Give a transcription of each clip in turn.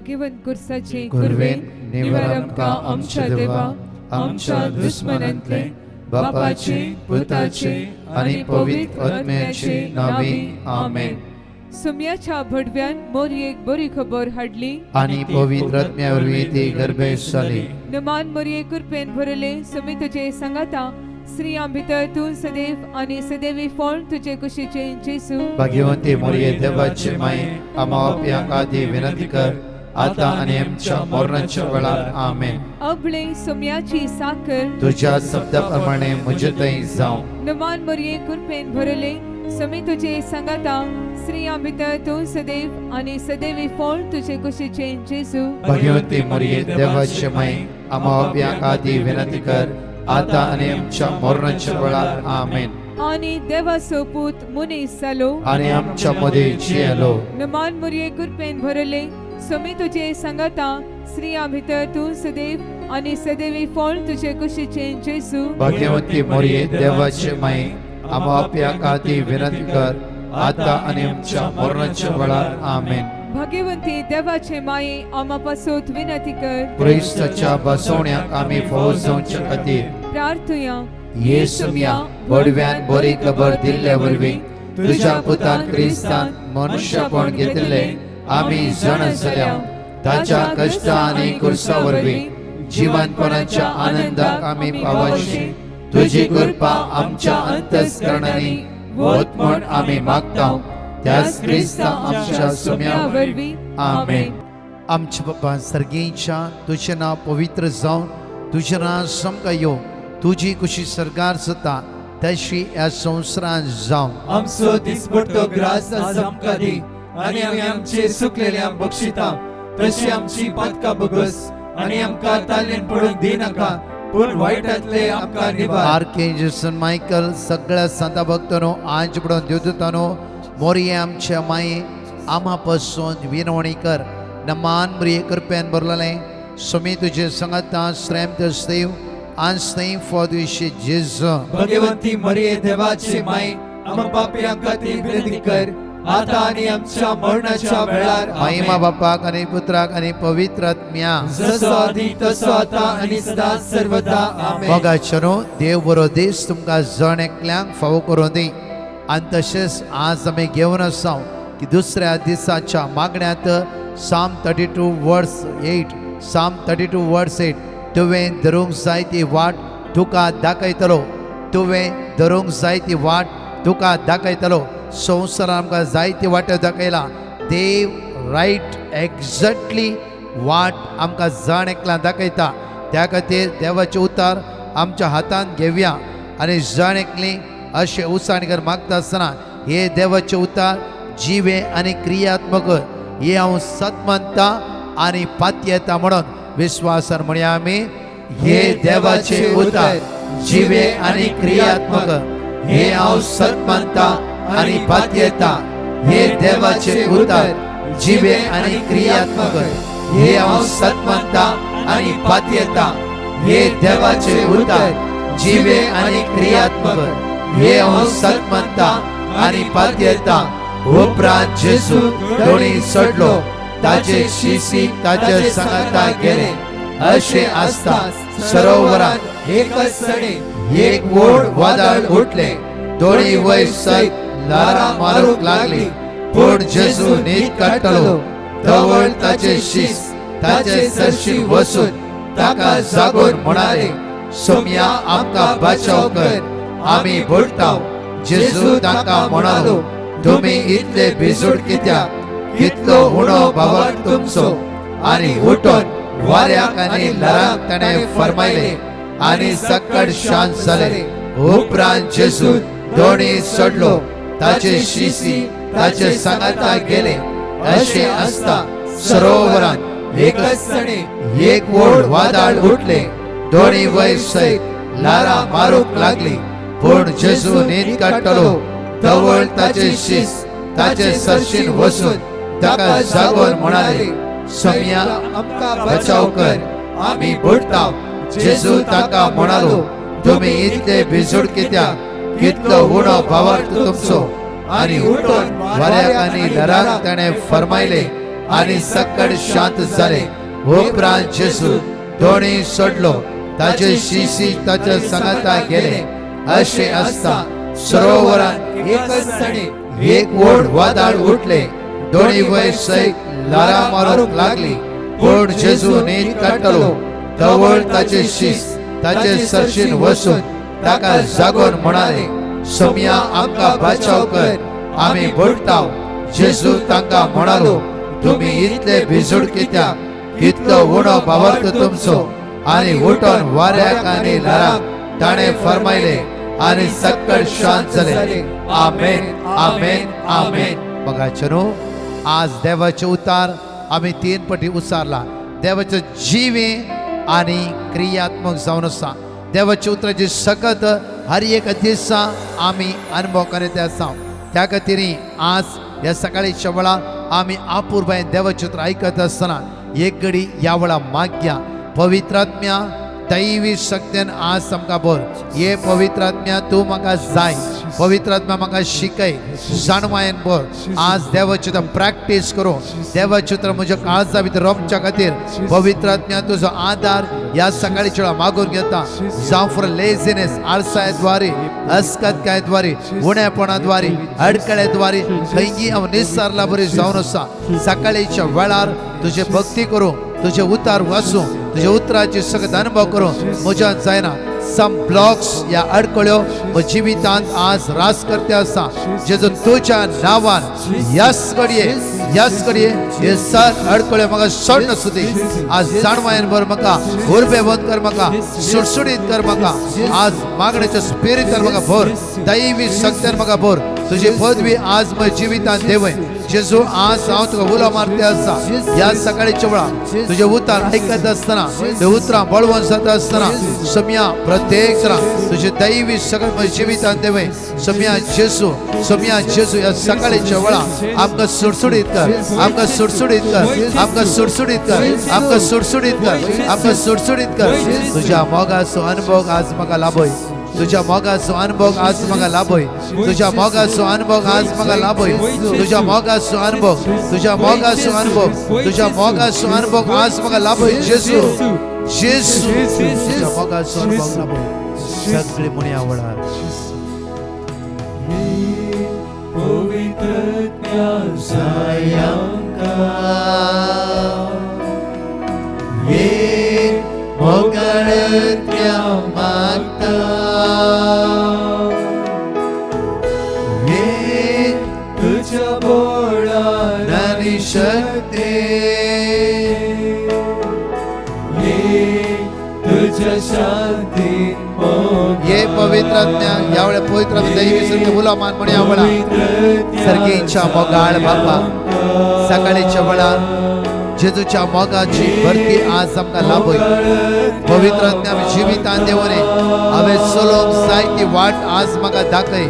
भाग्यवन कुर्साचे कुर्वेन निवार आमकां आमच्या देवा आमच्या दुश्मनांतले बापाचे पुताचे आनी पवित्र आत्म्याचे नावे आमेन. सुम्याच्या भडव्यान मोरयेक बरी खबर हाडली आनी पवित्र आत्म्यावरवी ती गर्भेश जाली. नमान मोरये कृपेन भरले सुमी तुजे संगाता स्त्रियां भितर तूं सदैव आनी सदैवी फळ तुजे कुशीचे जेसू. भाग्यवंती मोरये देवाचे माये आम्हा पाप्यांक आदी विनंती कर आता आनी आमच्या मरणाच्या वेळार आमेन. अबळे सुम्याची साकर तुझ्या शब्दाप्रमाणे म्हजे थंय जावं. नमान मोरये कृपेन भरले सुमी तुजे संगाता स्त्रियां भितर तूं सदैव आनी सदैवी फळ तुजे कुशीचे जेसू. भाग्यवंती मोरये देवाचे माये आम्हा पाप्यांक आदी विनंती कर आता आनी आमच्या मरणाच्या वेळार आमेन. आनी देवाचो पूत मुनीस जालो आनी आमच्या मदीं जियेलो. नमान मोरये कृपेन भरले सुमी तुजे संगाता स्त्रियां भितर तूं सदैव आनी सदैवी फळ तुजे कुशीचे जेसू. भाग्यवंती मोरये देवाचे माये आम्हा पाप्यांक आदी विनंती कर आता आनी आमच्या मरणाच्या वेळार आमेन. भाग्यवंती देवाचे माये आम्हा पासोत विनंती कर. क्रिस्ताच्या बसवण्याक आमी फावो जावचे खातीर प्रार्थुया. येसुम्या बडव्यान बरी खबर दिल्ले वरवीं तुझ्या पुतान क्रिस्तान मनुष्यपण घेतिल्ले आमी जाण जाल्या. ताच्या कश्ट आनी कुर्सा वरवीं जिवंतपणाच्या आनंदाक आमी पावशी तुजी कृपा आमच्या अंतस्करणांनी वत म्हण आमी मागतां. त्याच क्रिस्ता आमच्या सुम्या वरवीं आमेन. आमच्या बापा सर्गेच्या तुझें नांव पवित्र जावन तुझें नांव समका येवं. तुजी कुशी सरकार जाता तशी ह्या संवसारांत जावं. आमचो दिसपट्टो ग्रास आमकां दी आनी आमी आमचे सुकलेल्यांक बक्षिता. तशी आमची पातकां बगस आनी आमकां ताल्लेन पडूंक दिनाका पूण वायटांतले आमकां निवार. आर्केंजल सन मायकल सगळ्या संता भक्तांनो आज पडून देवदूतांनो मोरये आमच्या माये आम्हा पासून विनवणी कर. नमान मोरये कृपेन भरलेले सुमी तुजे संगता श्रेम देव आज थंय फॉदविशी जेजू. भाग्यवंती मरिये देवाचे माये आम्हा पाप्यांक खातीर विनंती कर आता आनी आमच्या मरणाच्या वेळार महिमा बापाक आनी पुत्राक आनी पवित्र आत्म्या जसो आदी तसो आता आनी सदां सर्वदा आमेन. मोगाचनो देव बरो दीस तुमकां जण एकल्यांक फावो करूं दी. आनी तशेंच आज आमी घेवन आसा की दुसऱ्या दिसाच्या मागण्यांत साम 32 वर्स 8 साम 32 वर्स 8 तुवें धरूंक जाय ती वाट तुका दाखयतलो. तुवें धरूंक जाय ती वाट तुका दाखयतलो. संवसारान आमकां जायती वाट्यो दाखयला. देव रायट एक्झॅक्टली वाट आमकां जाण एकल्यां दाखयता. त्या खातीर देवाचे उतार आमच्या हातांत घेवया आनी जाण एकली अशें उसाणकर मागता आसतना हे देवाचे उतार जिवे आनी क्रियात्मक हे हांव सत मानता आनी पाती येता म्हणून विश्वासान म्हणया आमी. हे देवाचे उतार जिवे आनी क्रियात्मक हे हांव सत मानता आनी पाती येता. हे देवाचे उतार जिवे आनी क्रियात्मक हे हांव सत मानता आनी पाती येता. हे देवाचे उतार जिवे आनी क्रियात्मक हे हांव सत मानता आनी पाती येता. उपरांत जेजू दोणी सोडलो ताचे शिशी ताचे संगता गेले. अशें आसता सरोवरांत एकच सणे एक व्हड वादळ उठले. दोणी वयर सयत ल्हारां मारूंक लागली. पूण जेजू न्हीद काडटलो. जवळ ताचे शिश ताचे सरशी वचून ताका जागोन म्हणाले सोम्या आमकां बचाव कर आमी बुडटाव. जेजू ताका म्हणालो तुमी इतले भिजूड कित्याक? कितलो उणो भावार्थ तुमचो. आनी उठोन वाऱ्याक आनी ल्हारांक ताणें फर्मायले आनी सकट शांत जाले. उपरांत जेजू दोणी सोडलो ताचे शिशी ताचे सांगाता गेले. अशें आसता सरोवरांत एकच सणे एक व्हड वादळ उठले. दोणी वयर सयत ल्हारां मारूंक लागली. पूण जेजू न्हीद काडटलो. जवळ ताचे शिश ताचे सरशीन वचून ताका जागोन म्हणाले सोम्या आमकां बचाव कर आमी बुडटाव. जेजू ताका म्हणालो तुमी इतले भिजूड कित्याक? कितलो उणो भावार्थ तुमचो. आनी उठोन वाऱ्याक आनी ल्हारांक ताणें फर्मायले आणि सकट शांत जाले. उपरांत जेजू दोन्ही सोडलो, ताचे शिशी ताच्या संगता गेले. असे असता सरोवरात एकच सणे एक ओढ वादळ उठले. दोन्ही वय सैक लारा मारूक लागली. कोण जेजू नीट काटलो, तवळ ताचे शीस ताचे सरशीन वसून ताका जागोन म्हणाले, सोम्या आमका बचाव कर, आम्ही बुडताव. जेजू तांका म्हणालो, तुम्ही इतले भिजूड कित्याक? इतलो उणो भावार्थ तुमचो. आणि उठून वाऱ्याक आणि लाराक ताणे फरमायले आणि सकट शांत झाले. आमेन, आमेन, आमेन. बघा चनो, आज देवाचे उतार आम्ही 3 पटी उचारला. देवाचे जीवे आणि क्रियात्मक जावन आसा. देवाचे उतराची सकत हर एक दिसा आम्ही अनुभव करीत आसा. त्या खातीर आज या सकाळीच्या वेळा आम्ही आपुरबाय देवाचे उतर ऐकत असताना एक घडी या वेळा माग्या. पवित्रात्म्या दैवी शक्तीन आज आमकां बोर. ये पवित्रात्म्या तू म्हाका जाय. पवित्रात्म्या म्हाका शिकय, जाणवायन बोर. आज देवाचे उतर प्रॅक्टीस करू. देवाचे उतर म्हज्या काळजा भितर रोमच्या खातीर पवित्रात्म्या तुजो आधार या सकाळीच्या वेळा मागून घेता. जावं फॉर लेझीनेस, आळसायद्वारे, अस्कतकायद्वारे, उणेपणाद्वारे, अडकळ्याद्वारे खंयी हांव निसरला बरी जावन आसा. सकाळीच्या वेळार तुझे भक्ती करू, तुझे उतार वाचू, तुझे उतराची सगळं अनुभव करू. म्हज्या जायना सम ब्लॉक्स या अडकळ्यो म्हज्या जिवितांत आज रास करते आसा. जेजू तुझ्या नावान याच घडये हे सर अडकळ्यो म्हाका सोडन सुदी. आज जाणवायन बर म्हाका उर्बे बंद कर, म्हाका सुडसुडीत कर. म्हाका आज मागण्याच्या स्पिरितान म्हाका भर, दैवी शक्तीन म्हाका भर. तुझी पदवी आज म्हज्या जिवितांत देवय. जेजू आज हांव तुका उलो मारते आसा. या सकाळीच्या वेळा तुझे उतार ऐकत असताना, ते उतरां बळवंत जाता असताना सोम्या प्रत्येक जरा तुझे दैवी सगळं म्हज्या जिवितांत देवय. सोम्या जेजू या सकाळीच्या वेळा आमकां सुडसुडीत कर, आमकां सुडसुडीत कर, आमकां सुडसुडीत कर, आमकां सुडसुडीत कर, आमकां सुडसुडीत कर. तुझ्या मोगाचो अनुभव आज म्हाका लाभय. तुझ्या मोगाचो अनुभव आज म्हाका लाभय. तुझ्या मोगाचो अनुभव आज म्हाका लाभय. तुझ्या मोगाचो अनुभव, तुझ्या मोगाचो अनुभव, तुझ्या मोगाचो अनुभव आज म्हाका लाभय. जेजू तुझ्या मोगाचो अनुभव लाभय. सगळे मुनी आवडार पवित्रत्या जायांका ये मोकळत्या मागता. ये तुझ्या बोळानी शक्ती, ये तुझ्या शांती. ये पवित्रात्म्या यावेळे पवित्र दैवी सर्गे मुलामान म्हणे आवडा. सर्गीच्या मोगाळ बापा सकाळीच्या वेळार जेजूच्या मोगाची भरती आज आमकां लाभय. पवित्रात्म्या आमी जिवितांत देवरे हांवें चलोवंक जाय ती वाट आज म्हाका दाखय.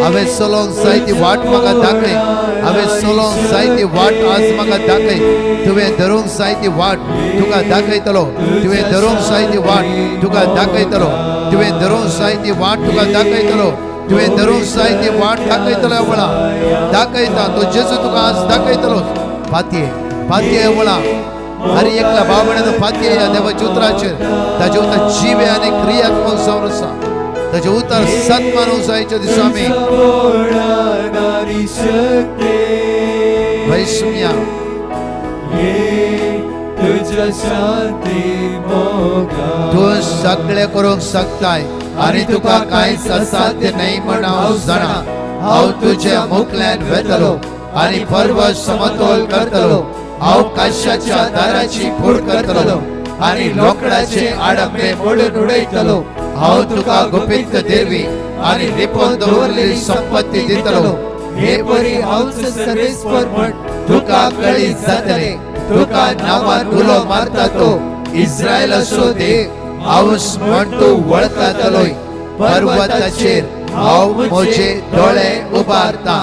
हांवें चलोवंक जाय ती वाट म्हाका दाखय. हांवें चलोवंक जाय ती वाट आज म्हाका दाखय. तुवें धरूंक जाय ती वाट तुका दाखयतलो. तुवें धरूंक जाय ती वाट तुका दाखयतलो. तुवें धरूंक जाय ती वाट तुका दाखयतलो. तुवें धरूंक जाय ती वाट दाखयतलो. वळा दाखयता तो जेजू तुका आज दाखयतलो. फातये वळा हर एकल्या बाबड्यान फातये या देवाच्या उतराचेर ताजे उतर जिवे आनी क्रियात्मक जावन आसा. ताजे उतर सत्मानूक जायच्या दिसा आमी वैसम्या तूं सगळें करूंक शकताय आनी तुका कांयच असाध्य नाही म्हण हांव जाणा. हांव तुज्या मुखल्यान वेतलो आनी पर्वत समतोल करतलो. हांव काश्याच्या दाराची फोड करतलो आनी लोकडाचे आडंबे मोडून उडयतलो. हांव तुका गुपित देवी आनी लिपोवन दवरलेली संपत्ती दितलो. हे बरी हांवच सर्वेस्पर म्हण तुका कळीत जातले. तुका नांवान उलो मारता तो इस्रायल असो देव हांवच म्हण तूं वळखतलोय. पर्वताचेर हांव म्हजे दोळे उबारता.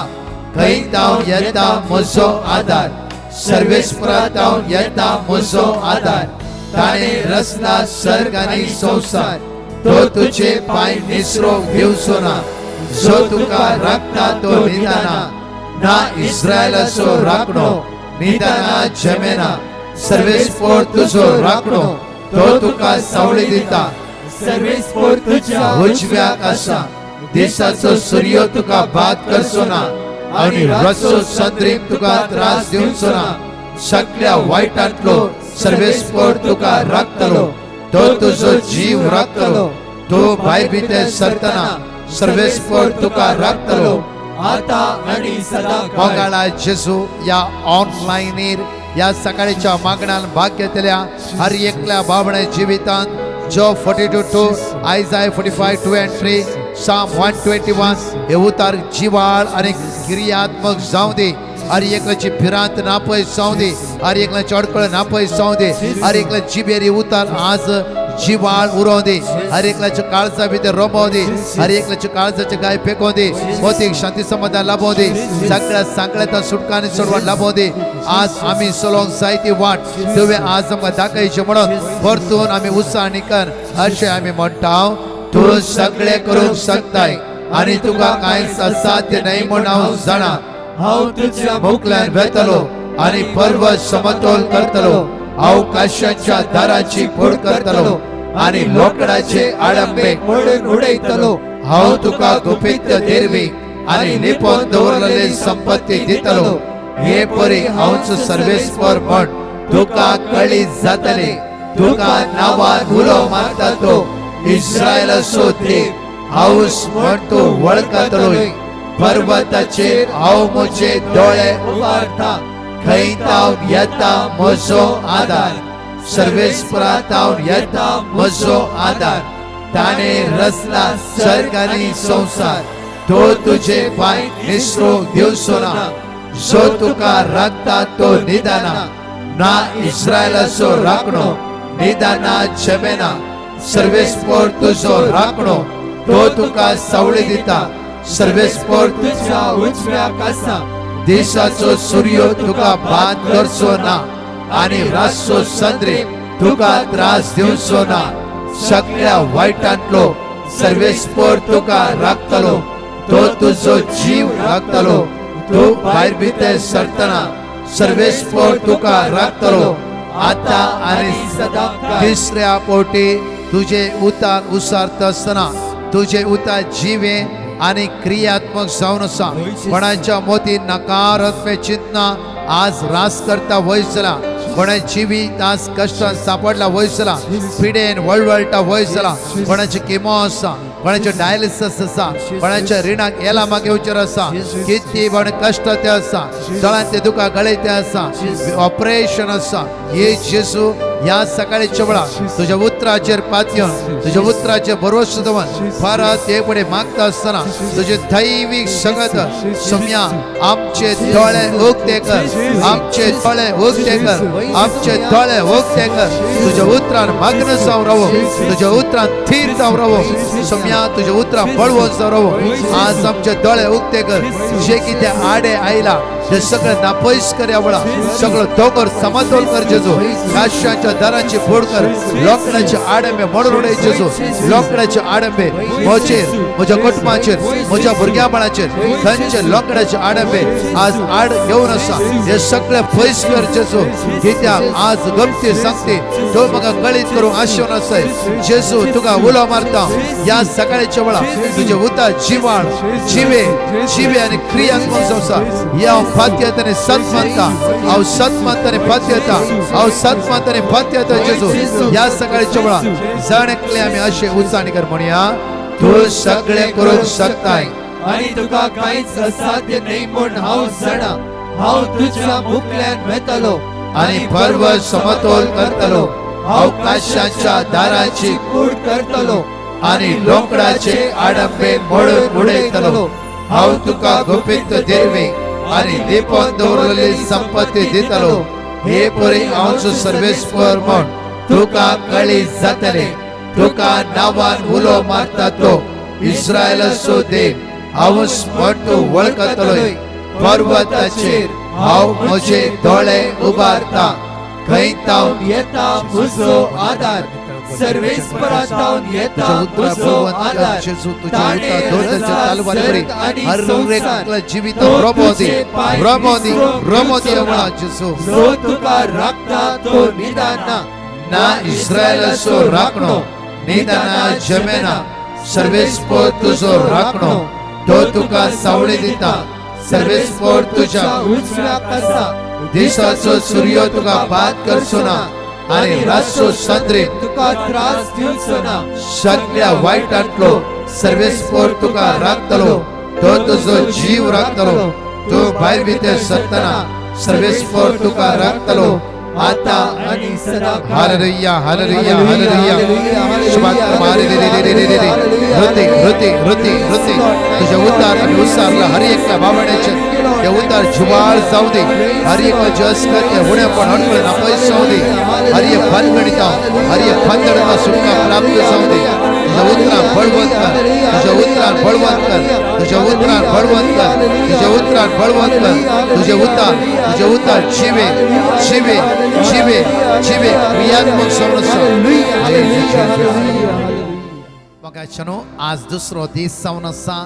खंय हांव येता म्हजो आधार. सर्वेस्परांत हांव येता म्हजो आधार. ताणें रचला सर्ग आनी संवसार. तो तुजे पांय निसरोवंक दिवचो ना. जो तुका राखता तो निदाना. ना इस्रायलाचो राखणो निदाना जमेना सर्वेस्पोर तुझो राखणो तो तुका सावळी दिता सर्वेस्पोर तुझ्या उजव्या आकाशा दिसाचो सूर्य तुका बाद करचो ना आणि रस्तो संद्रीक तुका त्रास दिवचो ना सगळ्या वाईटांतलो सर्वेस्पोर तुका राखतलो तो तुझो जीव राखतलो तो भाई भितर सरतना सर्वेस्पोर तुका राखतलो आता आणि सदाकाळ मोगाळा जेजू या ऑनलाईनीर या सकाळच्या मागण्यान भाग घेतल्या हर एकल्या बाबणे जिवितांत जो 42:2 आयजाय 45:2 and 3 Psalm 121 हे उतार जिवाळ आणि क्रियात्मक जाऊ दे हर एकल्याची भिरांत नापयस जाऊ दे हर एकल्याची अडकळ नापयस जाऊ दे हर एकल्या जिबेरी उतार आज जिवाळ उरव दे हर एकल्याच्या काळजा भितर रमव दे हर एकल्याच्या काळजाचे गाय फेकव दे भौतिक शांती समाधान लाभव दे सगळ्या सांगण्यात सुटका आणि सोडवण लाभव दे आज आम्ही सलोंग जायती वाट तुवे आज आमकां दाखयचे म्हणून परतून आम्ही उत्साहाने कर अशें आम्ही म्हणटाव तू सगळे करूंक शकताय आणि तुका कांयच असाध्य नाही म्हूण हांव जाणा हांव तुझ्या मुखल्यान वेतलो आणि पर्वत समतोल करतलो अवकाशाच्या दाराची फोड करतलो आणि लोकडाचे आडंबे मोडून उडयतलो हांव तुका गुपित देरवी आणि लिपोवन दवरलेली संपत्ती दितलो हे परी हांवचो सर्वेस्पर म्हण तुका कळी जातली तुका नांवान उलो मारता तो इस्रायलाचो देव हांवच म्हण तूं वळखतलोय पर्वताचेर हांव म्हजे दोळे उबारता खंय तावन येता म्हजो आधार सर्वेस्परांत हांव येता म्हजो आधार ताणें रचला सर्ग आनी संवसार तो तुजे पांय निसरूंक दिवचो ना जो तुका राखता तो निदाना ना इस्रायलाचो राखणो निदाना जमेना सर्वेस्पोर तुजो राखणो तो तुका सावळी दिता सर्वेस्पोर तुझ्या उजव्या कासा देशाचो सूर्य तुका बाद करचो ना आणि रातचो संद्री तुका त्रास दिवचो ना सगळ्या वाईटांतलो सर्वेस्पोर तुका राखतलो तो तुजो जीव राखतलो तू भायर भितर सरतना सर्वेस्पोर तुका राखतलो आता आणि सदाकाळ तिसऱ्या पोटी तुझे उतार उसारत असतना तुझे उतार जिवे आणि क्रियात्मक जावन आसा कोणाच्या मोती नकारात्मक चिंतना आज रास करता वयसला कोणा जिवीत आज कष्टान सापडला वयसला पिडेन वळवळटा वयसला कोणाची किमो आसा कोणाचे डायलिसिस आसा कोणाच्या रिणाक येला मागे उचर आसा किती पण कष्ट ते आसा दोळांत ते दुखा गळे ते आसा ऑपरेशन आसा हे जेजू या सकाळच्या वेळा तुझ्या उतराचेर पातयेवन तुझ्या उतराचेर भरोसो दवन परत एक फुडें मागता आसतना तुझे दैवीक संगत सोम्या आमचे दोळे उगते कर आमचे दोळे उगते कर आमचे दोळे उगते कर तुझ्या उतरान मग्न जावन रावो तुझ्या उतरान थीर जावन रावो सोम्या तुझ्या उतरां बळवत जावन रावो आज आमचे दोळे उगते कर जे कितें आडे आयला ते सगळं नापयस कर या वेळा सगळं दोगर समतोल कर जेजू काश्याच्या दाराची फोड कर लोकडाचे आडंबे मोडून उडय जेजू लोकडाचे आडंबे म्हजेर म्हज्या कुटुंबाचेर म्हज्या भुरग्या बाळाचेर तांचे लोकडाचे आडंबे आज आड घेवन आसा हे सगळे पयस कर जेजू कित्याक आज गमती सांगते तो म्हाका कळीत करूंक आशेवन आसाय जेजू तुका उलो मारता या सकाळच्या वेळा तुझे उता जिवाळ जिवे जिवे आणि क्रियात्मक संसार या पात्यताने सत मानता हांव सत मानताने पात्यता हांव सत मानताने पात्यता जेजू या सकाळच्या वेळा जाणकले आम्ही अशे उत्साहाने कर म्हणया तू सगळे करूंक शकताय आणि तुका कांयच असाध्य नाही म्हूण हांव जाणा हांव तुझ्या मुखल्यान वेतलो आणि पर्वत समतोल करतलो अवकाशाच्या दाराची कूड करतलो आणि लोकडाचे आडंबे मोडून उडयतलो हांव तुका गुपित देरवे आणि लिपोवन दवरलेली संपत्ती दितलो हे परी हांवचो सर्वेस्पर म्हण तुका कळी जातले तुका नांवान उलो मारता तो इस्रायलाचो देव हांवच म्हण तूं वळखतलोय पर्वताचेर हांव म्हजे दोळे उबारता खंय तावन येता म्हजो आदार सर्वेस्परांतावन येता तुझ्या तुझो उतरा आदार जेजू तुझ्या ताणे उतरा दोरचे रजा, चालू वाले सर्ग आणि हर संसार. एकला जीवित तो रमोदी तुझे पाय रमोदी विसरून रमोदी विसरून म्हणा जेजू जो तुका राखता तो निदाना ना इस्रायल सो राखणो निदाना जमेना सर्वेस्पोर तुझो राखणो तो तुका सावळे दिता सर्वेस्पोर तुझ्या उजव्या कसा दिसाचो सूर्य तुका बाद करचो ना आणि रातचो चंद्र तुका त्रास दिवचो ना सगळ्या वाईटातलो सर्वेस्पोर तुका राखतलो तो तुझो जीव राखतलो तो भायर भितर सरतना सर्वेस्पोर तुका राखतलो आता आणि सदा हालेलुया हालेलुया हालेलुया शुभात मारे रे रे रे रे रे ऋती ऋती ऋती ऋती तुझ्या उद्धार आणि उसारला हर एकला बाबण्याचे ते उद्धार जुवाळ जाऊ दे हर एक जस करते होणे पण अडकळे ना पैसे जाऊ दे हर एक फनगणिता हर एक फंदडता सुटका प्राप्त जाऊ दे तुझ्या उद्धार बळवंत कर तुझ्या उद्धार बळवंत कर तुझ्या उद्धार बळवंत कर तुझ्या उद्धार बळवंत कर तुझे उद्धार जीवे जीवे जीवे जीवे क्रियात्मक बघा चनो आज दुसरो दीस जावन आसा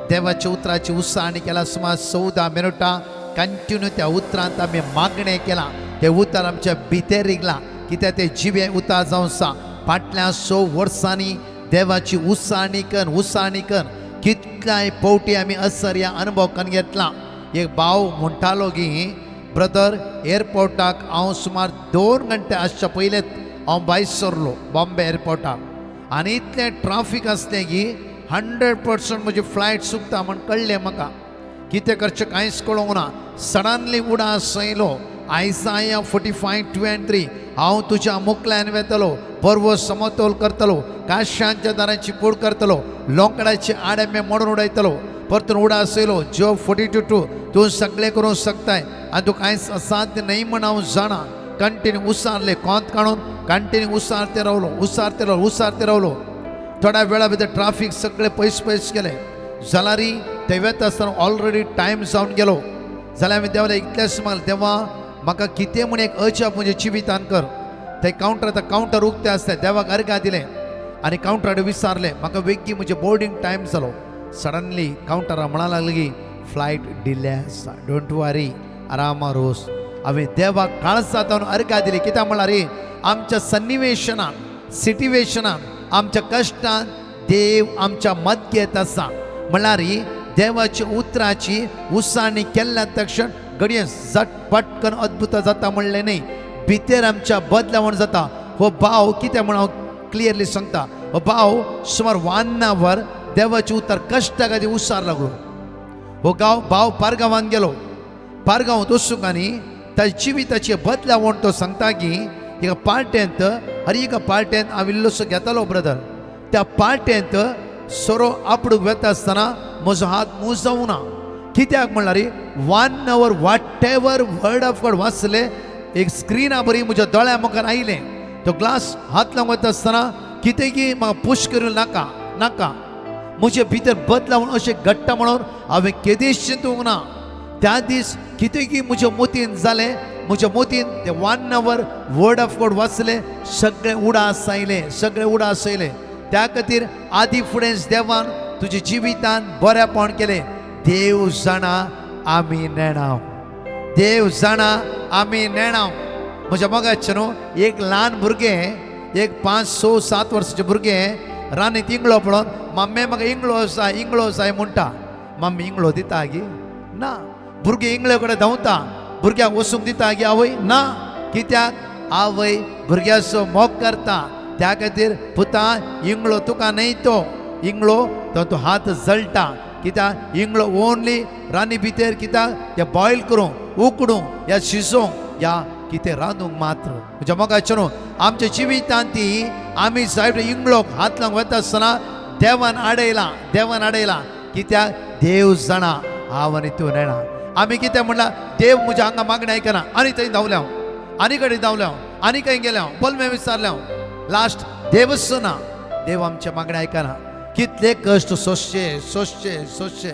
देवाच्या उतराची उसाणी केला सुमार 14 मिनिटां कंटिन्यू त्या उतरांत आमी मागणे केला ते उतर आमच्या भितर रिगला कित्याक ते जिवे उतार जावन आसा फाटल्या 100 वर्सांनी देवाची उसाणी कर कितल्याय पवटी आमी असर ह्या अनुभव करून घेतला एक भाव म्हणटालो की ब्रदर एअरपोर्टाक हांव सुमार 2 घंटे आसच्या पयलेच हांव भायर सरलो बॉम्बे एअरपोर्टाक आनी इतलें ट्राफीक आसलें की 100% म्हजी फ्लायट चुकता म्हण कळ्ळें म्हाका कितें करचें कांयच कळोंक ना सडनली उडास येयलो आयसाया 45:2-3 हांव तुज्या मुखल्यान वेतलो पर्व समतोल करतलो काश्यांच्या दारांची पूड करतलो लोंकडाचे आडे मोडून उडयतलो परतून उडास येयलो जो 42:2 तूं सगळें करूंक शकताय आनी तूं कांयच असाध्य न्ही म्हण हांव जाणा कंटिन्यू उसारले कोंत काडून कंटिन्यू उसारते रावलो थोड्या वेळा भितर ट्राफीक सगळे पयस केले जाल्यार ते वेता आसतना ऑलरेडी टायम जावन गेलो जाल्यार हांवें देवाला इतलेंच मागलें देवा म्हाका कितें म्हण एक अजाप म्हज्या जिवितान कर ते कावंटर उक्ते आसले देवाक अर्घा दिलें आनी कावंटराक विचारलें म्हाका वेगळी म्हजे बोर्डींग टायम जालो सडनली कावंटरा म्हणा लागली की फ्लायट डिले आसा डोंट वरी आरामा रोस हांवें देवाक काळजांत अर्घा दिली कित्याक म्हळ्यार आमच्या सन्निवेशनान सिट्युएशनान आमच्या कश्टान देव आमच्या मध्येत आसा म्हळ्यार देवाची उतराची उसाणी केल्ल्या तक्षण घडये झटपटकन अद्भुत जाता म्हणलें न्ही भितर आमच्या बदलावण जाता हो भाव कितें म्हण हांव क्लियरली सांगता हो भाव सुमार 1 आवर देवाची उतर कश्टा खातीर उसार लागलो हो भाव पारगांवान गेलो पारगांव वचूंक आनी ताच्या जिविताची बदलावण तो सांगता की एका पार्टेंत हर एका पार्टेंत हांव इल्लोसो घेतालो ब्रदर त्या पार्टेंत सोरो आपडूक वेता आसतना म्हजो हात मूज जावं ना कित्याक म्हणल्यार 1 hour whatever word of God वाचले एक स्क्रिना बरी म्हज्या दोळ्या मुखार आयलें तो ग्लास हात लावून वता आसतना कितें की म्हाका पुश करूं नाका म्हजे भितर बदलावण अशें घडटा म्हणून हांवें केदेश चिंतूंक ना त्या दीस कितें की म्हज्या मोतीन जालें म्हज्या मोतीन ते 1 आवर वर्ड ऑफ गॉड वाचले सगळे उडास आयले त्या खातीर आदी फुडें देवान तुज्या जिवितान बरेपण केलें देव जाणा आमी नेणाव म्हज्या मोगाचें न्हू एक ल्हान भुरगें एक 5-6-7 वर्साचें भुरगें रानीत इंगळो पळोवन मम्मे म्हाका इंगळो जाय म्हणटा मम्मी इंगळो दिता गी ना भुरगें इंगळे कडेन धांवता भुरग्याक वसूंक दिता गी आवय ना कित्याक आवय भुरग्याचो मोग करता त्या खातीर पुता इंगळो तुका न्हय तो इंगळो तो हात जळटा कित्याक इंगळो ओनली रानी भितर कित्याक ते बॉयल करूंक उकडूंक या शिजोवंक या कितें रांदूंक मात्र म्हज्या मोगाचें न्हू आमच्या जिवितांत ती आमी जायते इंगळोक हात लावंक वता आसतना देवान आडयला कित्याक देव जाणा हांव आनी तूं नेणा आमी कितें म्हणला देव म्हज्या हांगा मागणी आयकना आनी थंय धांवल्या आनी कडेन धांवल्या आनी खंय गेल्या बोलमें विचारल्या लास्ट देवच ना देव आमच्या मागणी आयकना कितले कश्ट सोंसचे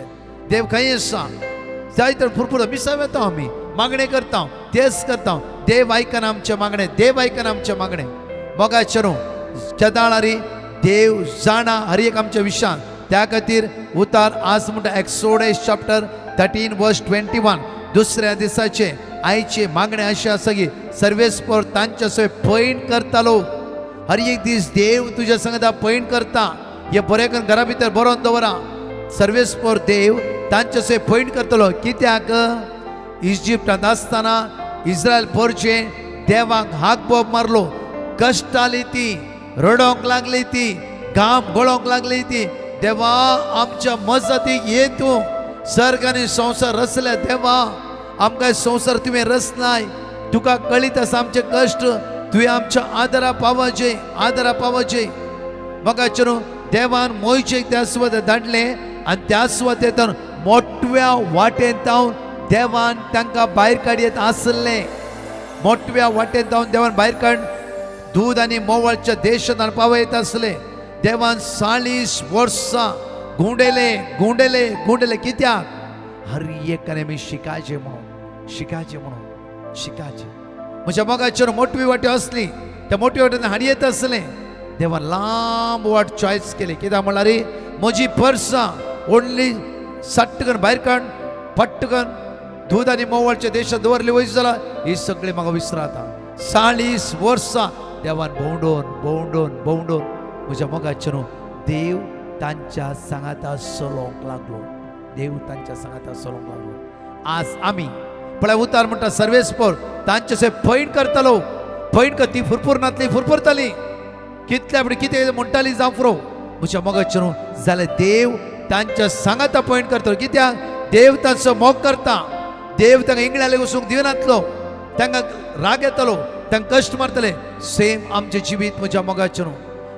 देव खंय आसा जाय तर फुरफुर मिसाव येता आमी मागणे करता तेच करता देव आयकना आमचे मागणे मोगाचें न्हू चेताळारी देव जाणा हर एक आमच्या विशयान. त्या खातीर उतार आज म्हणटा एक्सोडस चॅप्टर 13 वर्स 21 दुसऱ्या दिसाचे आयचे मागणे अशी आसा की सर्वेस्पर तांच्या सोय पैण करतालो. हर एक दीस देव तुझ्या संगता पैण करता. हे बरें करून घरा भितर बरोवन दवरा. सर्वेस्पर देव तांच्या सोय पैण करतलो. कित्याक इजिप्टांत आसतना इस्रायल परचे देवाक हाक बोब मारलो. कश्ट आली ती, रडोंक लागली ती, घाम गळोंक लागली ती. देवा आमच्या मजतीक ये तूं. सर्ग आनी संवसार रचल्या देवा आमकां संवसार तुवें रचलाय. तुका कळीत आसा आमचे कश्ट. तुवें आमच्या आदारा पावचे, आदारा पावचे. म्हाका चलो देवान मोयचेक त्या सुवात धाडले आनी त्या सुवातेंतून मोठव्या वाटेंत जावन देवान तांकां भायर काडयत आसले. मोठव्या वाटेंत जावन देवान भायर काड दूध आनी मोवळच्या देशांत पावयत आसले. देवान 40 वर्सां गुंडेले गुंडेले गुंडेले. कित्याक हर एकाने आमी शिकायचे म्हणून, शिकायचे म्हणून, शिकायचे. म्हज्या मोगाचेर मोठवी वाट्यो असली त्या मोठ्या वाटेन हाडी येत असले. देवान लांब वाट चॉयस केली. कित्याक म्हळ्यार म्हजी पर्सां ओन्ली सट्टकन भायर काड पट्टकन दूध आनी मोवळच्या देशांत दवरली वयस जाल्यार ही सगळी म्हाका विसराता. 40 वर्सां देवान भोंवडोन भोंवडोन भोंवडोन म्हज्या मोगाचेर देव तांच्या सांगाता चलोवंक लागलो. देव तांच्या सांगाता चलोवंक लागलो. आज आमी पळय उतार म्हणटा सर्वेस्पर तांचे पैण करतलो. पैण ती फुरफुरनातली फुरफुरतली. कितल्या फुडें कितें म्हणटाली जावं फुरो म्हज्या मोगाचेर जाल्यार देव तांच्या सांगाता पैण करतलो. कित्याक देव तांचो मोग करता. देव तांकां इंगळ्याले वचूंक दिनातलो. तांकां राग येतलो, तांकां कश्ट मारतले. सेम आमचें जिवीत म्हज्या मोगाचेर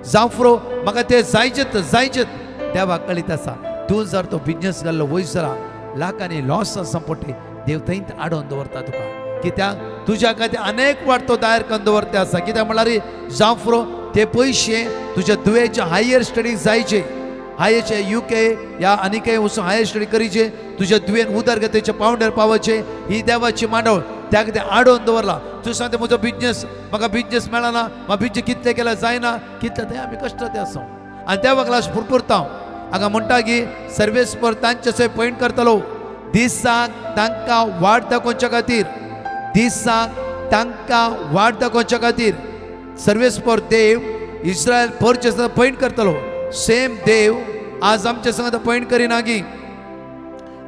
जावं फुरो म्हाका ते जायचेत जायचेत. देवाक कळीत आसा तूं जर तो बिजनेस घाल्लो वयस जाल्यार लाखांनी लॉस आसा पडटी देव थंयच आडोवन दवरता तुका. कित्याक तुज्या खातीर अनेक वाट तो तयार करून दवरता आसा. कित्याक म्हळ्यार जावं फुरो ते पयशे तुज्या दुयेच्या हायर स्टडीक जायचे. हायरचे UK या आनी खंय वचून हायर स्टडी करीचे. तुज्या दुयेन उदरगतीच्या पावंड्यार पावचे. ही देवाची मांडवळ त्या खातीर आडोवन दवरला. तूं सांगता म्हजो बिजनेस म्हाका बिजनेस मेळना, म्हाका बिजनेस कितले केल्यार जायना. कितले ते आमी कश्ट ते आसा आनी देवाक लागून फुरफुरता. हांगा म्हणटा की सर्वेस्पर तांचे सय पैण करतलो. दिसाक तांकां वाट दाखोवच्या खातीर, दिसाक तांकां वाट दाखोवच्या खातीर सर्वेस्पर देव इस्रायल परचे पैण करतलो. सेम देव आज आमच्या संगता पैण करिना गी,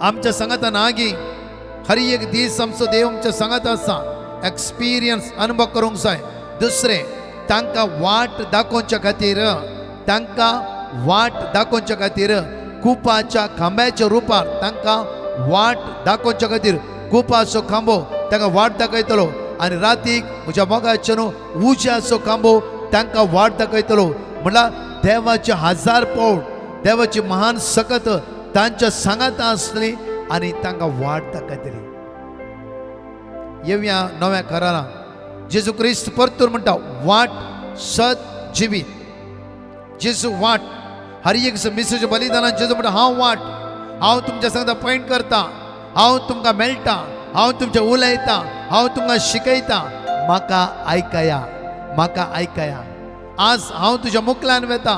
आमच्या संगता ना गी. हर एक दीस आमचो देव आमच्या संगत आसा. एक्सपिरियन्स अनुभव करूंक जाय. दुसरें तांकां वाट दाखोवच्या खातीर, तांकां वाट दाखोवच्या खातीर कुपाच्या खांब्याच्या रुपार तांकां वाट दाखोवच्या खातीर कुपाचो खांबो तांकां वाट दाखयतलो. आनी रातीक म्हज्या मोगाचेर उज्याचो खांबो तांकां वाट दाखयतलो. म्हणल्यार देवाचे 1000 पावल देवाची महान सकत तांच्या सांगाता आसली आनी तांकां वाट दाखयतली. येवया नव्या घराना. जेजू क्रिस्त परतून म्हणटा वाट सत जिवीत. जेजू वाट हर एक मिसेज बलिदानान जेजू म्हणटा हांव वाट, हांव तुमच्या सांगता पैण करता, हांव तुमकां मेळटा, हांव तुमचें उलयता, हांव तुमकां शिकयता. म्हाका आयकया, म्हाका आयकया. आज हांव तुज्या मुखल्यान वेता.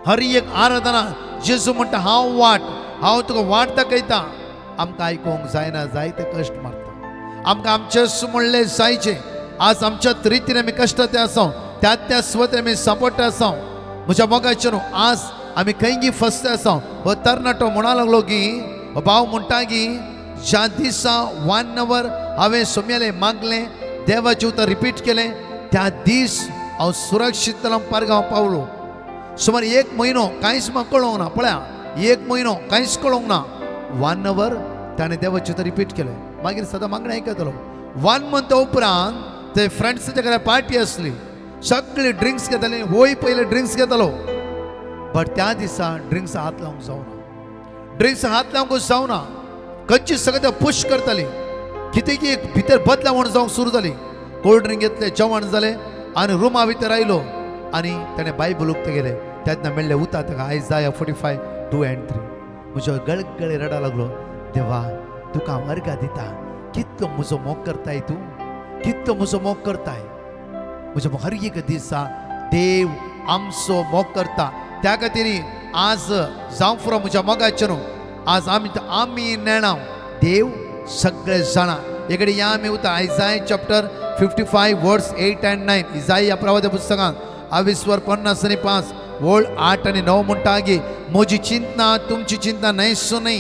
हर एक आराधना जेजू म्हणटा हांव वाट, हांव तुका वाट दाखयता. आमकां आयकूंक जायना, जायते कश्ट मारता. आमकां आमचे म्हणले जायचे. आज आमच्याच रितीन आमी कश्ट ते आसा, त्या स्वते आमी सपोर्ट आसा. म्हज्या मोगाचेर आज आमी खंय फसते आसा. हो तरणाटो म्हणा लागलो की हो भाव म्हणटा की ज्या दिसा 1 hour हांवें सोम्याले मागलें, देवाचें उतर रिपीट केलें, त्या दीस हांव सुरक्षीत पारगांव पावलो. सुमार 1 म्हयनो कांयच म्हाका कळोंक ना. पळया 1 म्हयनो कांयच कळोंक ना. 1 hour ताणें देवाचें उतर रिपीट केलें. मागीर सदां मागणें आयकतलो. 1 month उपरांत ते फ्रेंड्साच्या घरा पार्टी आसली. सगळे ड्रिंक्स घेताले. होय पयले ड्रिंक्स घेतालो. बट त्या दिसा ड्रिंक्स हात लावंक जावना. ड्रिंक्स हात लावंक जावना. खंयची सगळे पुश करताली. कितें की भितर बदलावण जावंक सुरू जाली. कोल्ड ड्रिंक घेतले, जेवण जालें आनी रुमा भितर आयलो आनी ताणें बायबल उक्ते गेले. तेन्ना मेळ्ळें उता ताका आयजाया 45, 2 and 3. म्हजो गळगळे रडा लागलो. देवा तुका हांव अर्घा दिता. कितलो म्हजो मोग करताय तूं, कितलो म्हजो मोग करताय. म्हज्या हर एक दिसा देव आमचो मोग करता. त्या खातीर आज जावं फुरो म्हज्या मोगाचे न्हू, आज आमी नेणाव देव सगळे जाणा. एकडे या आमी उता आयजाय चॅप्टर 55 वर्ड्स 8 and 9. इजाई या प्रवाद पुस्तकांत 22:50-5 वोळ 8 आणि 9 म्हणटा की म्हजी चिंता तुमची चिंता न्हयसो न्हय,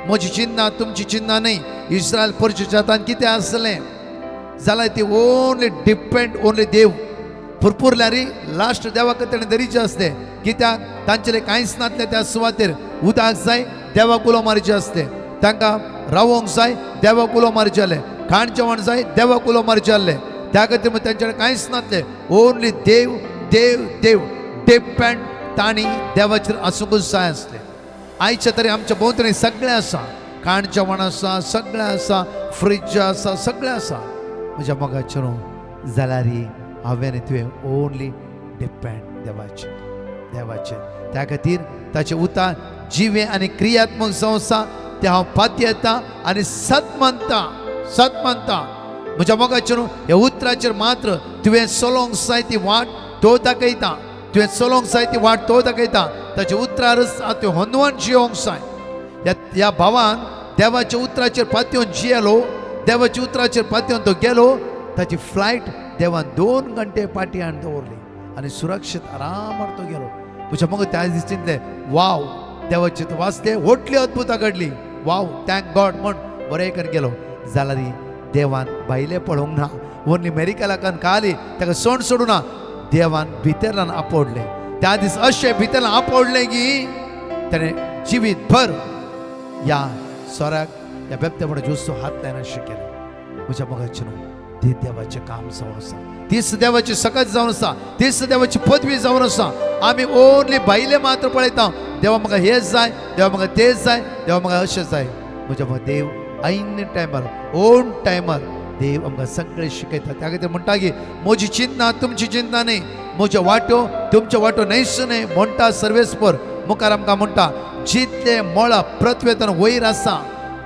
म्हजी चिंता तुमची चिंता न्हय. इस्रायल परचेतान कितें आसलें जाल्यार ती ओन्ली डिपेंड ओन्ली देव. भरपूर लास्ट देवा खातीर दरीचे आसते, कित्याक तांचेले कांयच नासले. त्या सुवातेर उदक जाय देवाक उलो मारचे आसले, तांकां रावोंक जाय देवाक उलो मारचे आसले, खाण जेवण जाय देवाक उलो मारचे आसले. त्या खातीर तांचे कांयच नासले, ओन्ली देव देव देव डिपेंड तांणी देवाचेर आसूंकूच जाय आसले. आयच्या तरी आमच्या भोंवतणी सगळें आसा, खाण जेवण आसा, सगळें आसा, फ्रीज आसा, सगळें आसा. म्हज्या मोगाचेर जाल्यार हांवें तुवें ओन्ली डिपेंड देवाचेर. त्या खातीर ताचे उतार जिवे आनी क्रियात्मक जावं आसा ते हांव पाती येता आनी सत मानता. म्हज्या मोगाचेर ह्या उतराचेर मात्र तुवें चलोवंक जाय ती वाट तो दाखयता, तुवें चलोवंक जाय ती वाट तो दाखयता. ताचे उतरारच तुवें होंदवण जियोंक जाय. ह्या भावान देवाच्या उतराचेर पातयेवन जियेलो, देवाच्या उतराचेर पातयेवन तो गेलो. ताची फ्लायट देवान 2 घंटे पाटी हाडून दवरली आनी सुरक्षीत आरामार तो गेलो. म्हज्या मग त्या दिसतींतले वाव देवाचे वाचले, व्हडली अद्भुतां घडली, वाव थँक गॉड म्हण बरें करून गेलो. जाल्यार देवान भायले पळोवंक ना, ओन्ली मेरिकलाकान काली ताका सोंड सोडूं ना. देवान भितरल्यान आपडले. त्या दीस अशें भितरल्यान आपडलें की ताणें जिवीत भर ह्या सोऱ्याक ह्या बेबत्या म्हणून ज्यूसो हात लायन अशें केलें. म्हज्या मोगाचें न्हू, ती देवाचें काम जावन आसा, तीच देवाची सकत जावन आसा, तीच देवाची पदवी जावन आसा. आमी ओन्ली भायले मात्र पळयता, देवा म्हाका हेच जाय, देवा म्हाका तेच जाय, देवा म्हाका अशें जाय. म्हज्या मग देव ऐन टायमार ओन टायमार देव आमकां सगळें शिकयता. त्या खातीर म्हणटा की म्हजी चिंता तुमची चिंता न्हय, म्हज्यो वाट्यो तुमच्यो वाट्यो न्हयच न्हय म्हणटा सर्वेस्पर. मुखार आमकां म्हणटा जितले मोळा पृथ्वेतन वयर आसा,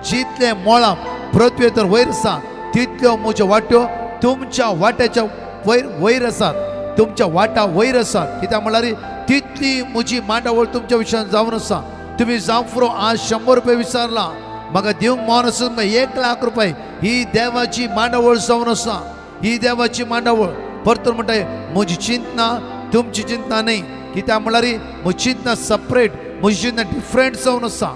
जितले मोळा पृथ्वेतन वयर आसा तितल्यो म्हज्यो वाट्यो तुमच्या वाट्याच्या वयर आसात, तुमच्या वाटा वयर आसात. कित्याक म्हळ्यार तितली म्हजी मांडावळ तुमच्या विशयान जावन आसा. तुमी जावं फुरो आज 100 रुपया विचारला, म्हाका दिवंक मौन आसा 1 लाख रुपया. ही देवाची मांडावळ जावन आसा, ही देवाची मांडावळ. परतून म्हणटा म्हजी चिंता तुमची चिंता न्हय, कित्याक म्हळ्यार म्हजी चिंता सपरेट, म्हजी चिंता डिफरंट जावन आसा.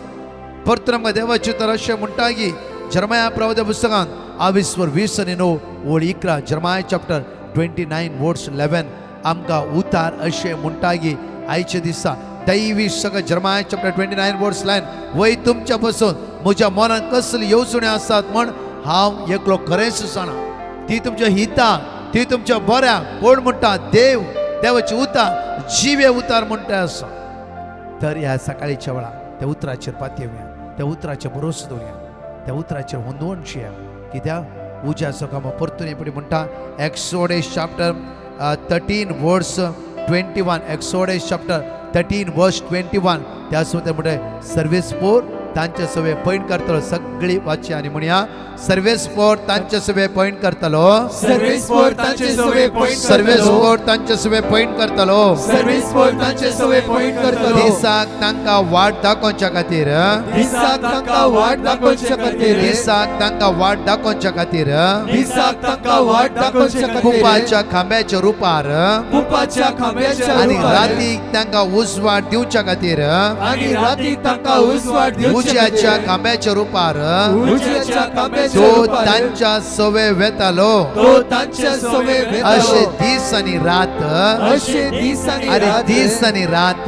परतून आमकां देवाची तर अशें म्हणटा की जर्मया प्रवाद पुस्तकांत 22:20-9 वळ 11, जर्मया चॅप्टर 29 वर्ड्स 11 आमकां उतार अशें म्हणटा की आयच्या दिसा दैवी सगळं जर्मया चॅप्टर 29 वर्ड्स 11 वय तुमच्या पासून म्हज्या मनात कसली येवजण्यो आसात म्हण हांव एकलो खरेंच जाणा. ती तुमच्या हिताक, ती तुमच्या बऱ्याक. कोण म्हणटा? देव. देवाचे उतार जिवे उतार म्हणटा आसा. तर ह्या सकाळीच्या वेळा त्या उतराचेर पातयेवया, त्या उतराचेर भरोसो दवरया, त्या उतराचेर होंदवण जिया. कित्याक उज्या सकाळ परतून एपडी म्हणटा exodus chapter 13 words 21, exodus chapter 13 वर्स 21 त्या सुद्धा म्हणटा सर्वेस पोर तांचे सवे पॉइंट करतलो. सगळी वाची आणि म्हणया सर्वेस पोर तांचे सवे पॉइंट करतलो, सर्वेस पोर तांचे सवे पॉइंट सर्वेस पोर तांचे सवे पॉइंट करतलो, सर्वेस पोर तांचे सवे पॉइंट करतलो. दिसाक तांकां वाट दाखोवच्या खातीर, दिसाक तांकां वाट दाखोवच्या खातीर, दिसाक तांकां वाट दाखोवच्या खातीर, दिसाक तांकां वाट दाखोवच्या खातीर, कुपाच्या खांब्याच्या रुपार कुपाच्या खांब्याच्या आणि रुपार, रातीक तांकां उजवाड दिवच्या खातीर, आणि रातीक तांकां उजवाड दिवच्या उज्याच्या खांब्याच्या रुपार उज्याच्या खांब्याच्या तो रुपार तांच्या सवे वेतालो. तो तांच्या सवे अशे वेतालो. दीस आणि रात, अशे दीस आणि अरे रात, दीस आणि रात,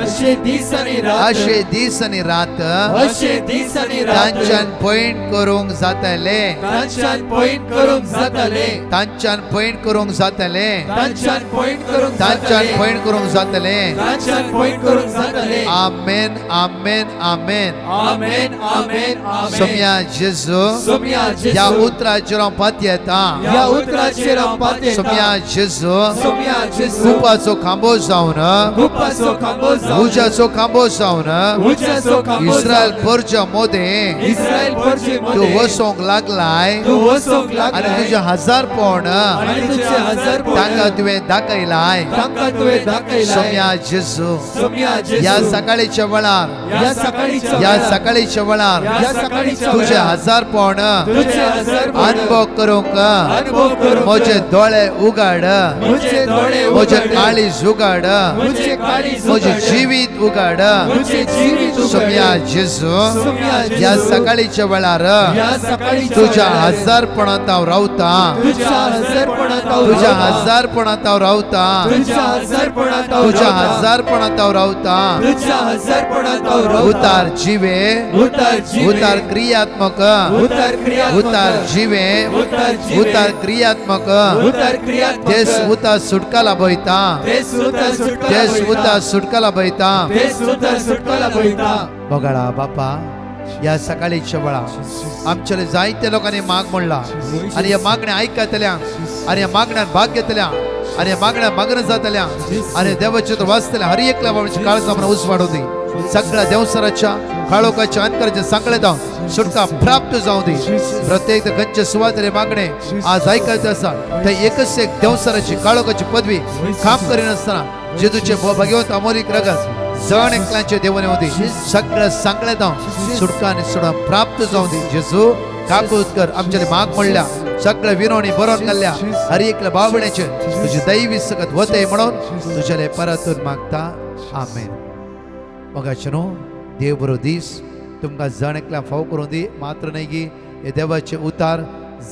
अशे दीस आणि रात, अशे दीस आणि रात अशे दीस आणि रात तांच्यान पॉइंट करूंक जातले, तांच्यान पॉइंट करूंक जातले, तांच्यान पॉइंट करूंक जातले, तांच्यान पॉइंट करूंक तांच्यान जातले, पॉइंट करूंक जातले. तांच्यान पॉइंट करूंक जातले. आमेन आमेन आमेन. Amen, amen, amen. सोम्या जेजू सोम्या जेजू. या उतराचेर हांव पात येता या उतराचेर हांव पात येता. सोम्या जेजू सोम्या जेजू. गुपाचो खांबो जावन गुप्पाचो खांबो जावन. उजाचो खांबो जावन उज्याचो खांबो इस्रायल जावन. परच्या मोदे इस्रायल परजे तू मध्ये वसोंक लागलाय तू वसोंक आनी लागलाय. तुझे हजारपण आणि तुझे हजारपण तांकां तुवें दाखयलाय तांकां तुवें दाखयलाय. सोम्या जेजू सोम्या जेजू. या सकाळीच्या वेळार या सकाळीच्या या वेळार. सकाळीच्या वेळार या सकाळीच्या तुझे वेळार. हजारपण तुझे हजारपण अनुभव करूंक अनुभव करूंक म्हजे दोळे उघड मुझे दोळे म्हजे उघड. काळीज उघड मुझे काळीज म्हजे उघड. जिवीत उघड मुझे जीवित उघड. सोम्या जेजू सोम्या जेजू. या सकाळीच्या वेळार या सकाळीच्या तुझ्या वेळार. हजारपणांत हांव रावता तुझ्या हजारपणात हांव तुझ्या रावता. हजारपणांत हांव रावता तुझ्या हजारपणात हांव तुझ्या रावता. हजारपणांत हांव रावता तुझ्या हजारपणात हांव रावता. उतार जिवे उतार जिवे. उतार क्रियात्मक उतार क्रियात्मक. उतार जिवे उतार जिवे. उतार क्रियात्मक उतार क्रियात्मक. तेच उतार सुटका लाभयता तेच उतार सुटका तेच लाभयता. उतार सुटका लाभयता तेच उतार सुटका लाभयता. बघाडा बापा या सकाळीच्या वेळा आमच्या जायत्या लोकांनी माग म्हणला आणि या मागण्या ऐकतल्या आणि या मागण्यात भाग घेतल्या आणि या मागण्या मागणं जातल्या आणि देवाचे तर वाचतल्या हर एकल्या बाबाची काळज आपण उस वाढवते सगळ्या देवसराच्या काळोखाच्या अंतराच्या सांगळेत सुटका प्राप्त जाऊ दे प्रत्येक गंज सुवातरे मागणे आज ऐकायचं असा तर एकच एक देवसराची काळोखाची पदवी काम करीन असताना जेजूचे भगवंत अमोलिक रगत जण एकल्याचे देवने होते सगळं सांगण्यात सुटका आणि सुडा प्राप्त जाऊ दे जेजू काकूतकर आमच्या माग म्हणल्या सगळं विनोणी बरोन घालल्या हर एकल्या बाबण्याचे तुझी दैवी सकत होते म्हणून तुझ्याला परतून मागता आमेन मगाचनो देव बरो दीस तुमकां जण एकल्या फाव करून दी मात्र नाही की हे देवाचे उतार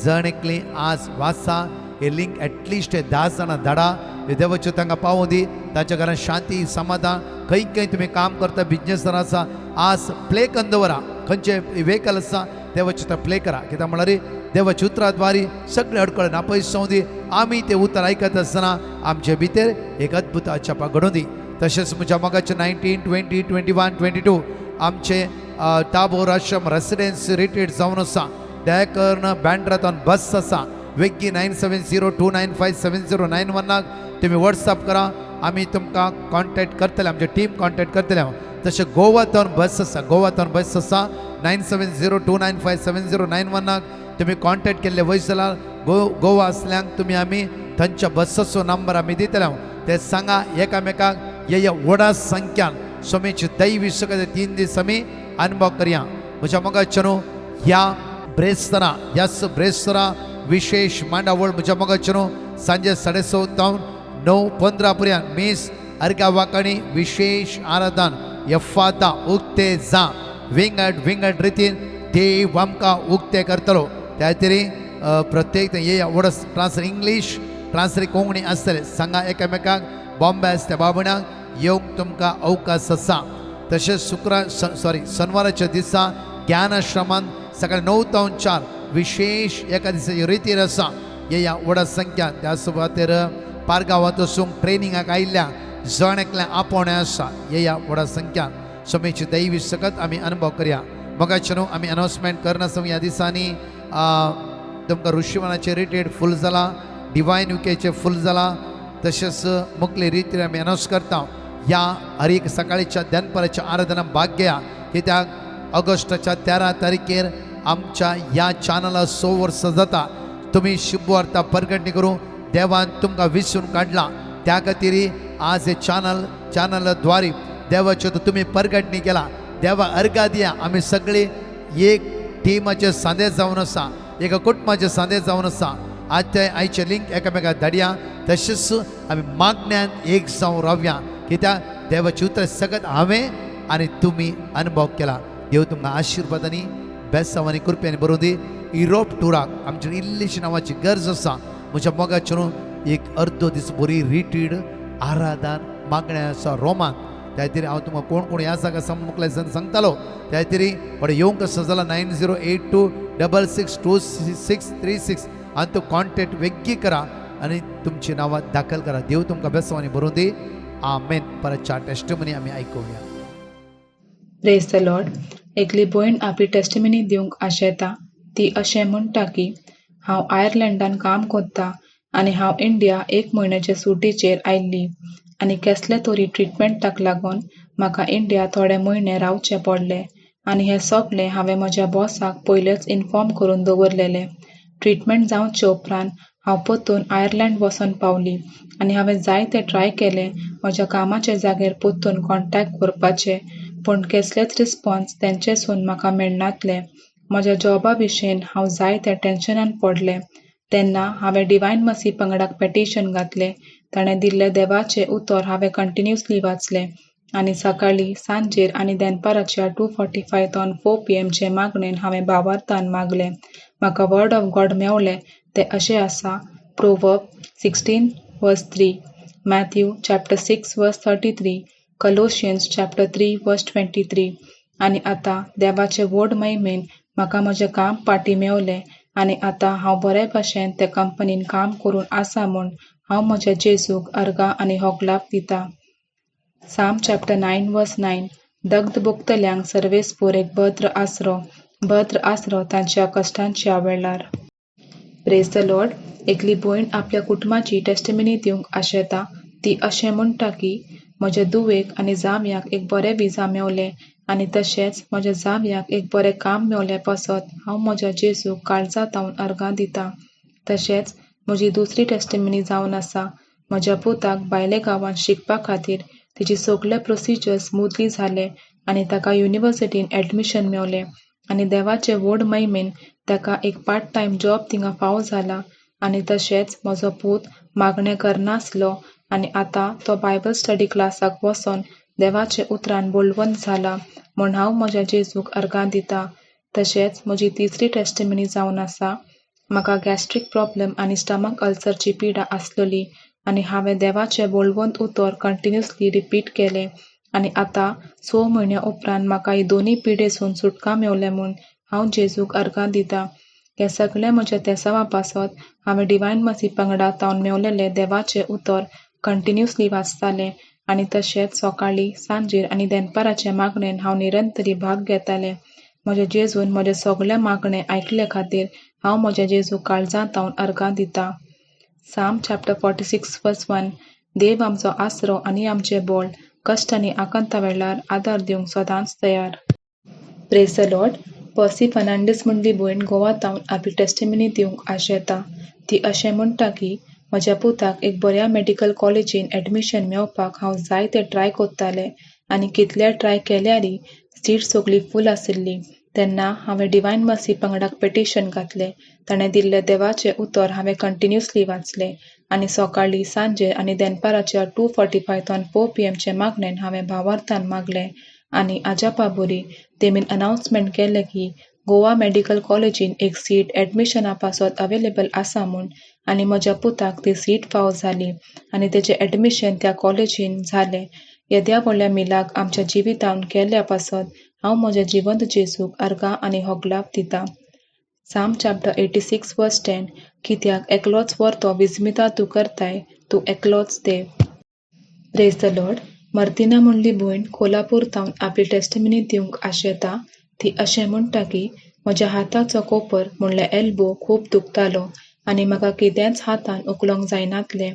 जण एकली आज वाचा हे लिंक एटलिस्ट हे 10 जाणां धाडा हे देवाचे तांकां पावों दी तांच्या घरांत शांती समाधान खंय तुम्ही काम करता बिझनेसार आसा आज प्ले करून दवरा खंयचे वेहिकल आसा देवाचे तो प्ले करा कित्याक म्हळ्यार देवाच्या उतराद्वारी सगळे अडकळे नापयस जावं दी आमी ते उतर आयकत आसतना आमचे भितर एक अद्भुत छापा घडोवन दी तशेंच म्हज्या मोगाचे 19, 20, 21, 22 आमचे टाबोर आश्रम रेसिडेन्स रिट्रीट जावन आसा दयाकर्ण बँड्राथॉन बस आसा वेग्गी 9702957091 तुम्ही व्हॉट्सअप करा आमी तुमकां कॉन्टॅक्ट करतले आमचे टीम कॉन्टॅक्ट करतले तशें गोवाथॉन बस आसा 9702957091 तुम्ही कॉन्टॅक्ट केल्ले वयस जाल्यार गोवा असल्यांक तुमी आमी थंयच्या बसीचो नंबर आमी दितले ते सांगा एकामेकाक ह्या व्हडा संख्यान सोमेची दैवी सकत 3 दीस आमी अनुभव करया म्हज्या मोगाचेनो ह्या ब्रेस्तरा ह्याच ब्रेस्तरा विशेष मांडावळ म्हज्या मोगाचेनो सांजे 6:30 9:15 पर्यंत मीस अर्घा वाकाणी विशेष आराधन यफाता उक्ते जा विंगड रितीन देव आमकां उक्ते करतलो त्या तरी प्रत्येक ये व्हड ट्रान्सलेट इंग्लीश ट्रान्सलेट कोंकणी आसतले सांगा एकामेकाक बॉम्बे आसता बाबण्याक येवंक तुमकां अवकाश आसा तशेंच शनिवाराच्या दिसा ज्ञानाश्रमान सकाळी 9 ते 4 विशेष एका दिसाची रितीर आसा ह्या व्हडा संख्या त्या सुवातेर पारगांवांत वचूंक ट्रेनिंगाक आयिल्ल्या जण एकल्या आपोवणे आसा ह्या व्हडा संख्यान सोमेची दैवी सकत आमी अनुभव करया मोगाचेनो आमी अनाउन्समेंट करना ह्या दिसांनी तुमकां ऋषिवनाचे रिट्रीट फूल जाला डिवायन युकेचे फूल जाला तशेंच मुखले रितीर आमी अनाउन्स करता ह्या हर एक सकाळीच्या दनपराच्या आराधना भाग घेया कित्याक ऑगस्टाच्या 13 तारखेर आमच्या ह्या चॅनला 100 वर्सां जाता तुमी शुभवार्ता परगटणी करूं देवान तुमकां विसरून काडला त्या खातीर आज हे चॅनलद्वारे देवाचे तुमी परगटणी केला देवा अर्घा दिया आमी सगळी एक टिमाचे सांदे जावन आसा एका कुटुंबाचे सांदे जावन आसा आयचे लिंक एकामेकाक धाडया तशेंच आमी मागण्यान एक जावन रावया कित्याक देवाची उतर सगळ्यात हांवें आनी तुमी अनुभव केला देव तुमकां आशिर्वादांनी बेसांवांनी कृपेनी बरोवन दी युरोप टुराक आमच्या इल्लीशी नांवाची गरज आसा म्हज्या मोगाचेर एक अर्दो दीस बरी रिट्रीट आराधन मागण्या आसा रोमान त्या खातीर हांव तुमकां कोण कोण ह्या जागा मुखले सांगतालो त्या खातीर थोडे येवंक आसा जाल्यार 9082662636 आनी तो कॉन्टॅक्ट वेग्गी करा आनी तुमची नांवां दाखल करा देव तुमकां बेसांवांनी बरोवन दी आमेन परतच्या टेस्टिमनी आमी आयकुया प्रेज द लॉर्ड एकली भयण आपली टेस्टिमनी दिवंक आशेता ती अशें म्हणटा की हांव आयर्लंडान काम करता आनी हांव इंडिया 1 म्हयन्याचे सुटीचेर आयिल्ली आनी कसले तरी ट्रिटमेंटाक लागून म्हाका इंडिया थोडे म्हयने रावचें पडलें आनी हें सगळें हांवें म्हज्या बॉसाक पयलेंच इन्फॉर्म करून दवरलेलें. ट्रिटमेंट जावचे उपरांत हांव परतून आयर्लंड वचून पावली आनी हांवें जायते ट्राय केले म्हज्या कामाचे जाग्यार परतून कॉन्टॅक्ट करपाचे, पूण कसलेच रिस्पॉन्स तेंचेसून म्हाका मेळनातले. म्हज्या जॉबा विशीं हांव जायते टेन्शनान पडलें. तेन्ना हांवें डिवायन मसी पंगडाक पेटिशन घातलें. ताणें दिल्लें देवाचें उतर हांवें कंटिन्युअसली वाचलें आनी सकाळीं, सांजेर आनी दनपाराच्या 2:45 to 4 PM चे मागणेन हांवें भावार्थान मागलें. म्हाका वर्ड ऑफ गॉड मेवलें तें अशें आसा: प्रोवर्ब 16:3, मॅथ्यू chapter 6:33, कलोशियन्स chapter 3:23. आनी आतां देवाचे व्हड महिमेन म्हाका म्हजें काम पाटी मेवलें आनी आतां हांव बरे भाशेन ते कंपनीन काम करून आसा म्हूण हांव म्हज्या जेजूक अर्गां आनी होगलाप दितां. साम chapter 9:9, दग्ध भोगतल्यांक सर्वेस्पूर एक भद्र आसरो तांच्या कश्टांच्या वेळार. Praise the Lord. एकली भयण आपल्या कुटुंबाची टेस्टिमनी दिवंक आशेता ती अशें म्हणटा की म्हज्या धुवेक आनी जांवयाक एक बरें विजा मेवलें आनी तशेंच म्हज्या जांवयाक एक बरें काम मेवलें पासत हांव म्हज्या जेजूक काळजां तावन अर्गां दितां. तशेंच म्हजी दुसरी टेस्टिमनी जावन आसा. म्हज्या पुताक भायले गांवांत शिकपा खातीर तिची सगळे प्रोसिजर स्मूथली जाले आनी ताका युनिव्हर्सिटीन एडमिशन मेवलें आनी देवाचे व्हड महिमेन ताका एक पार्ट टायम जॉब थिंगा फावो जाला. आनी तशेंच म्हजो पूत मागणें करनासलो आनी आतां तो बायबल स्टडी क्लासाक वचोन देवाचे उतरान बोलवंत जाला म्हूण हांव म्हज्या जेजूक अर्गां दितां. तशेंच म्हजी तिसरी टेस्टिमनी जावन आसा. म्हाका गॅस्ट्रीक प्रॉब्लेम आनी स्टमक अल्सरची पिडा आसलोली आनी हांवें देवाचें बोलवंत उतर कंटिन्युअसली रिपीट केलें आनी आतां 6 म्हयन्या उपरांत म्हाका ही दोनी पिडेसून सुटका मेवल्या म्हूण हांव जेजूक अर्गां दितां. हें सगळें म्हज्या तेंसावा पासत हांवें डिवायन मसी पंगडा तावन मेवलेलें देवाचें उतर कंटिन्युअसली वाचतालें आनी तशेंच सकाळीं, सांजेर आनी दनपाराचे मागणेन हांव निरंतरी भाग घेतालें. म्हज्या जेजून म्हजें सगळें मागणें आयकले खातीर हांव म्हज्या जेजूक काळजां तावन अर्गां दितां. साम chapter 46:1, देव आमचो आसरो आनी आमचें बळ, कश्ट आनी आकांता वेळार आदार दिवंक सदांच तयार. Praise the Lord. पर्सी फर्नांडीस म्हणली भयण गोवातावन आपली टेस्टिमनी दिवंक आशेता. ती अशें म्हणटा की म्हज्या पुताक एक बऱ्या मेडिकल कॉलेजीन एडमिशन मेवपाक हांव जायते ट्राय कोत्तालें आनी कितले ट्राय केल्यारय सीट सगळी फूल आशिल्ली. तेन्ना हांवें डिवायन मसी पंगडाक पेटिशन घातलें. ताणें दिल्लें देवाचें उतर हांवें कंटिन्युअसली वाचलें आनी सकाळीं, सांजेर आनी दनपाराच्या 2:45 to 4 PM चे मागणेन हांवें भावार्थान मागलें आनी आजापाबोरी तेमीन अनाउन्समेंट केलें की गोवा मेडिकल कॉलेजीन एक सीट एडमिशना पासत अवेलेबल आसा म्हूण आनी म्हज्या पुताक ती सीट फावो जाली आनी तेचें एडमिशन त्या कॉलेजीन जालें. येद्या व्हडल्या मिलाक आमच्या जिवितांत केल्या पासत हांव म्हज्या जिवंत जेजूक अर्गां आनी होगलाप दितां. साम chapter 86:10, कित्याक एकलोच वर्तो विस्मिता तूं करताय, तूं एकलोच देव. Praise the Lord. मर्तिना म्हणली भयण कोल्हापूर तावन आपली टेस्टिमनी दिवंक आशेता. ती अशें म्हणटा की म्हज्या हाताचो कोपर म्हणल्यार एल्बो खूब दुखतालो आनी म्हाका कितेंच हातान उखलोंक जायनातलें.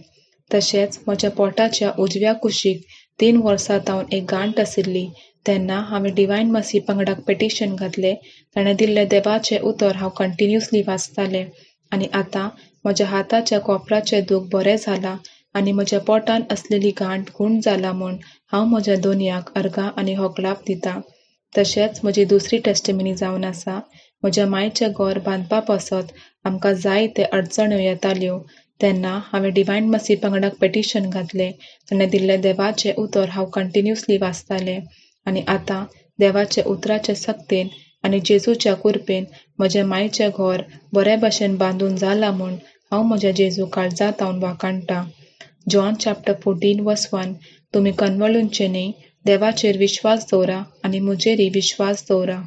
तशेंच म्हज्या पोटाच्या उजव्या कुशीक 3 वर्सां तावन एक गांठ आशिल्ली. तेन्ना हांवें डिवायन मसी पंगडाक पेटिशन घातलें. ताणें दिल्लें देवाचें उतर हांव कंटिन्युअसली वाचतालें आनी आतां म्हज्या हाताच्या कोपराचें दूख बरें जालां आनी म्हज्या पोटान आसलेली गांठ गूण जाला म्हूण हांव म्हज्या दोनयाक अर्गां आनी होगलाप दितां. तशेंच म्हजी दुसरी टेस्टिमनी जावन आसा. म्हज्या मायेचें घर बांदपा पासत आमकां जायते अडचण्यो येताल्यो. तेन्ना हांवें डिवायन मसी पंगडाक पेटिशन घातलें. ताणें दिल्लें देवाचें उतर हांव कंटिन्युअसली वाचतालें आनी आतां देवाचे उतराचे सक्तेन आनी जेजूच्या कृपेन म्हजें मायेचें घर बरे भाशेन बांदून जालां म्हूण हांव म्हज्या जेजू काळजां तावन वाखाणटां. जॉन chapter 14:1, तुमी कनवळूंचे न्ही, देवाचेर विश्वास दवरा आनी म्हजेरय विश्वास दवरा.